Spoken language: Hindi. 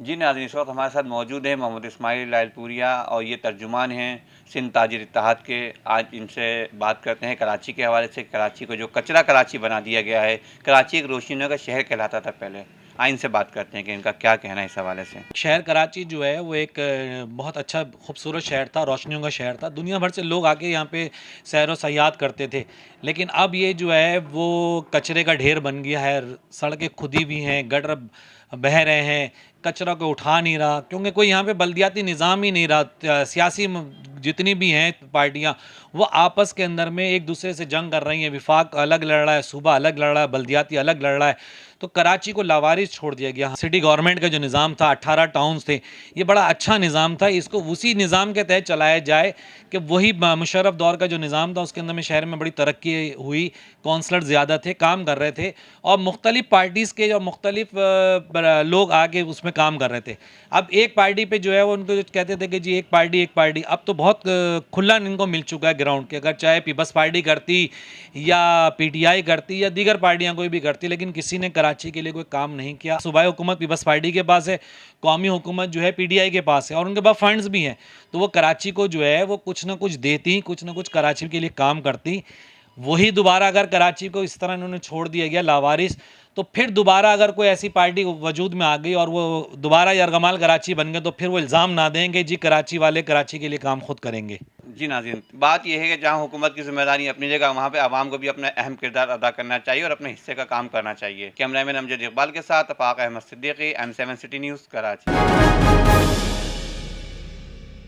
जी नाज़रीन, इस वक्त हमारे साथ मौजूद हैं मोहम्मद इस्माइल लालपुरिया और ये तर्जुमान हैं सिंध ताजिर इत्तेहाद के। आज इनसे बात करते हैं कराची के हवाले से। कराची को जो कचरा कराची बना दिया गया है, कराची एक रोशनियों का शहर कहलाता था पहले। आज इनसे बात करते हैं कि इनका क्या कहना है इस हवाले से। शहर कराची जो है वो एक बहुत अच्छा खूबसूरत शहर था, रोशनियों का शहर था। दुनिया भर से लोग आके यहाँ पे सैर व सयाहत करते थे। लेकिन अब ये जो है वो कचरे का ढेर बन गया है। सड़कें खुदी हुई हैं, गटर बह रहे हैं, कचरा को उठा नहीं रहा, क्योंकि कोई यहाँ पे बल्दियाती निज़ाम ही नहीं रहा। सियासी जितनी भी हैं पार्टियाँ, वो आपस के अंदर में एक दूसरे से जंग कर रही हैं। विफाक अलग लड़ रहा है, सूबा अलग लड़ रहा है, बल्दियाती अलग लड़ रहा है। तो कराची को लावारिस छोड़ दिया गया। सिटी गवर्नमेंट का जो निज़ाम था, 18 टाउन्स थे, ये बड़ा अच्छा निज़ाम था। इसको उसी निज़ाम के तहत चलाया जाए कि वही मुशर्रफ दौर का जो निज़ाम था उसके अंदर में शहर में बड़ी तरक्की हुई। कौंसलर ज़्यादा थे, काम कर रहे थे, और मुख्तलिफ पार्टीज़ के जो मुख्तलिफ लोग आके उसमें काम कर रहे थे। अब एक पार्टी पे जो है वो उनको कहते थे कि जी एक पार्टी। अब तो बहुत खुला इनको मिल चुका है ग्राउंड के। अगर चाहे पीपल्स पार्टी करती या पीटीआई करती या दीगर पार्टियां कोई भी करती, लेकिन किसी ने कराची के लिए कोई काम नहीं किया। सूबाई हुकूमत पीपल्स पार्टी के पास है, कौमी हुकूमत जो है पीटीआई के पास है, और उनके पास फंड्स भी हैं। तो वो कराची को जो है वो कुछ ना कुछ देती, कुछ ना कुछ कराची के लिए काम करती। वही दोबारा अगर कराची को इस तरह इन्होंने छोड़ दिया गया लावारिस, तो फिर दोबारा अगर कोई ऐसी पार्टी वजूद में आ गई और वो दोबारा यरगमाल कराची बन गए, तो फिर वो इल्ज़ाम ना देंगे जी कराची वाले कराची के लिए काम खुद करेंगे। जी नाज़रीन, बात यह है कि जहाँ हुकूमत की ज़िम्मेदारी अपनी जगह, वहाँ पे आवाम को भी अपना अहम किरदार अदा करना चाहिए और अपने हिस्से का काम करना चाहिए। कैमरामैन अमजद इकबाल के साथ Afaq Ahmed Siddiqui, M7 city news, Karachi.